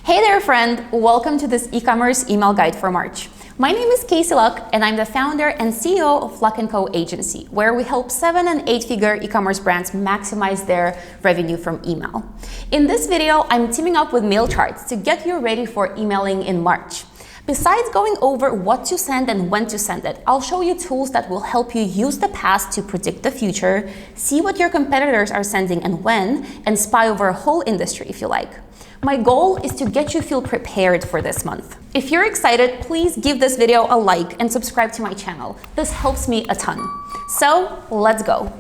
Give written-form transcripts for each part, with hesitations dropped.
Hey there, friend! Welcome to this e-commerce email guide for March. My name is Kasey and I'm the founder and CEO of Luck & Co agency, where we help 7- and 8-figure e-commerce brands maximize their revenue from email. In this video, I'm teaming up with MailCharts to get you ready for emailing in March. Besides going over what to send and when to send it, I'll show you tools that will help you use the past to predict the future, see what your competitors are sending and when, and spy over a whole industry if you like. My goal is to get you feel prepared for this month. If you're excited, please give this video a like and subscribe to my channel. This helps me a ton. So let's go.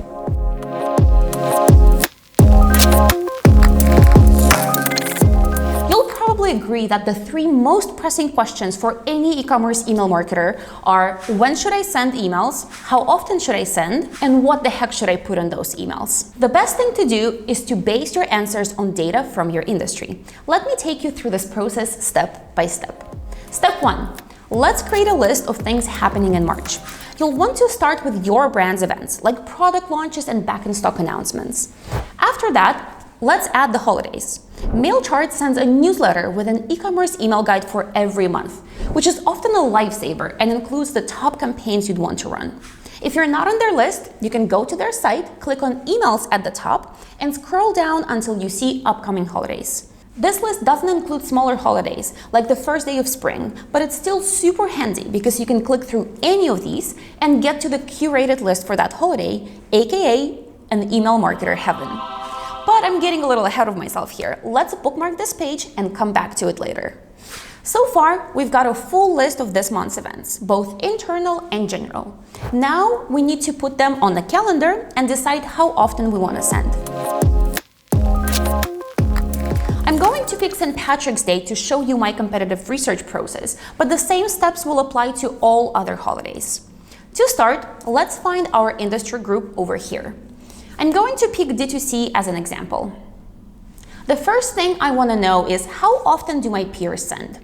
You'll probably agree that the 3 most pressing questions for any e-commerce email marketer are: when should I send emails? How often should I send? And what the heck should I put on those emails? The best thing to do is to base your answers on data from your industry. Let me take you through this process step by step. Step 1. Let's create a list of things happening in March. You'll want to start with your brand's events, like product launches and back-in-stock announcements. After that, let's add the holidays. MailCharts sends a newsletter with an e-commerce email guide for every month, which is often a lifesaver and includes the top campaigns you'd want to run. If you're not on their list, you can go to their site, click on emails at the top, and scroll down until you see upcoming holidays. This list doesn't include smaller holidays, like the first day of spring, but it's still super handy because you can click through any of these and get to the curated list for that holiday, aka an email marketer heaven. But I'm getting a little ahead of myself here. Let's bookmark this page and come back to it later. So far, we've got a full list of this month's events, both internal and general. Now we need to put them on the calendar and decide how often we want to send. I'm going to pick St. Patrick's Day to show you my competitive research process, but the same steps will apply to all other holidays. To start, let's find our industry group over here. I'm going to pick D2C as an example. The first thing I want to know is how often do my peers send?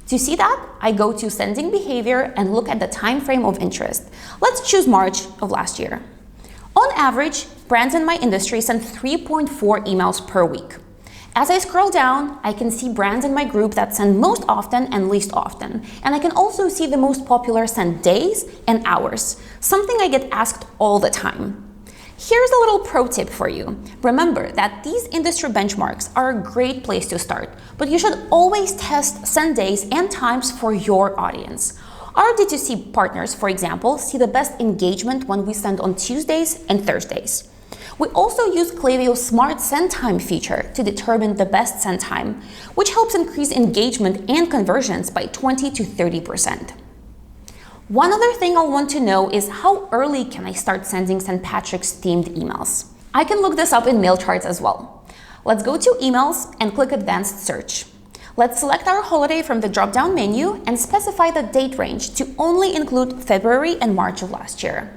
To see that, I go to sending behavior and look at the time frame of interest. Let's choose March of last year. On average, brands in my industry send 3.4 emails per week. As I scroll down, I can see brands in my group that send most often and least often, and I can also see the most popular send days and hours, something I get asked all the time. Here's a little pro tip for you. Remember that these industry benchmarks are a great place to start, but you should always test send days and times for your audience. Our D2C partners, for example, see the best engagement when we send on Tuesdays and Thursdays. We also use Klaviyo's Smart Send Time feature to determine the best send time, which helps increase engagement and conversions by 20 to 30%. One other thing I'll want to know is how early can I start sending St. Patrick's themed emails? I can look this up in MailCharts as well. Let's go to Emails and click Advanced Search. Let's select our holiday from the drop-down menu and specify the date range to only include February and March of last year.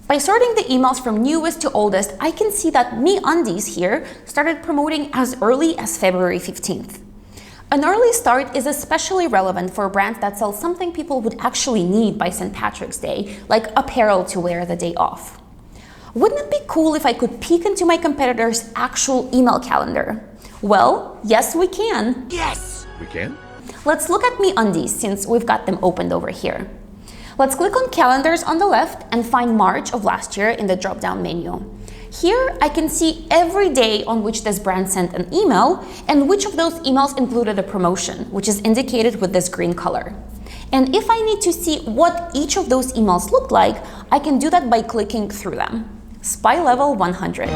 By sorting the emails from newest to oldest, I can see that MeUndies here started promoting as early as February 15th. An early start is especially relevant for brands that sell something people would actually need by St. Patrick's Day, like apparel to wear the day off. Wouldn't it be cool if I could peek into my competitor's actual email calendar? Well, yes, we can. Yes, we can. Let's look at MeUndies since we've got them opened over here. Let's click on Calendars on the left and find March of last year in the drop-down menu. Here, I can see every day on which this brand sent an email and which of those emails included a promotion, which is indicated with this green color. And if I need to see what each of those emails look like, I can do that by clicking through them. Spy level 100.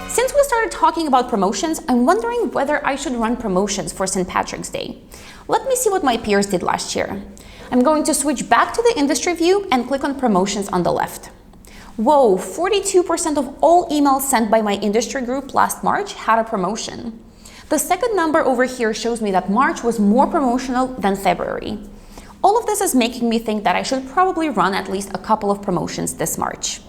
Since we started talking about promotions, I'm wondering whether I should run promotions for St. Patrick's Day. Let me see what my peers did last year. I'm going to switch back to the industry view and click on promotions on the left. Whoa, 42% of all emails sent by my industry group last March had a promotion. The second number over here shows me that March was more promotional than February. All of this is making me think that I should probably run at least a couple of promotions this March.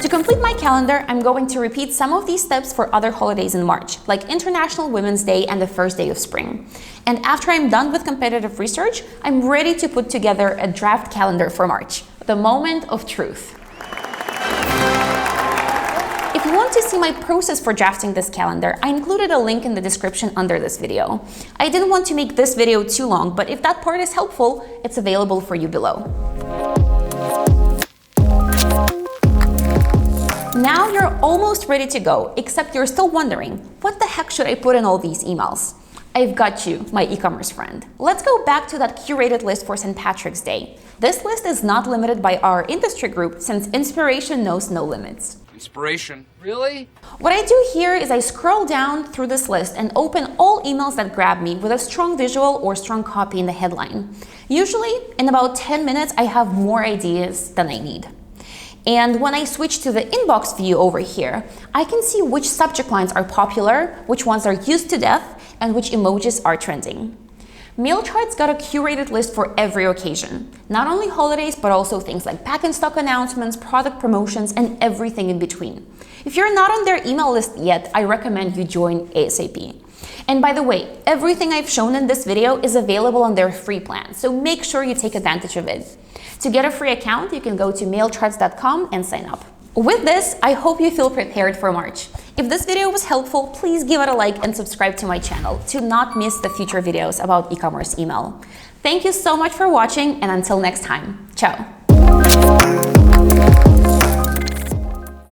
To complete my calendar, I'm going to repeat some of these steps for other holidays in March, like International Women's Day and the first day of spring. And after I'm done with competitive research, I'm ready to put together a draft calendar for March, the moment of truth. If you want to see my process for drafting this calendar, I included a link in the description under this video. I didn't want to make this video too long, but if that part is helpful, it's available for you below. Now you're almost ready to go, except you're still wondering, what the heck should I put in all these emails? I've got you, my e-commerce friend. Let's go back to that curated list for St. Patrick's Day. This list is not limited by our industry group since inspiration knows no limits. Inspiration? Really? What I do here is I scroll down through this list and open all emails that grab me with a strong visual or strong copy in the headline. Usually, in about 10 minutes, I have more ideas than I need. And when I switch to the inbox view over here, I can see which subject lines are popular, which ones are used to death, and which emojis are trending. MailCharts got a curated list for every occasion, not only holidays, but also things like pack-in-stock announcements, product promotions, and everything in between. If you're not on their email list yet, I recommend you join ASAP. And by the way, everything I've shown in this video is available on their free plan, so make sure you take advantage of it. To get a free account, you can go to mailcharts.com and sign up. With this, I hope you feel prepared for March. If this video was helpful, please give it a like and subscribe to my channel to not miss the future videos about e-commerce email. Thank you so much for watching, and until next time, ciao!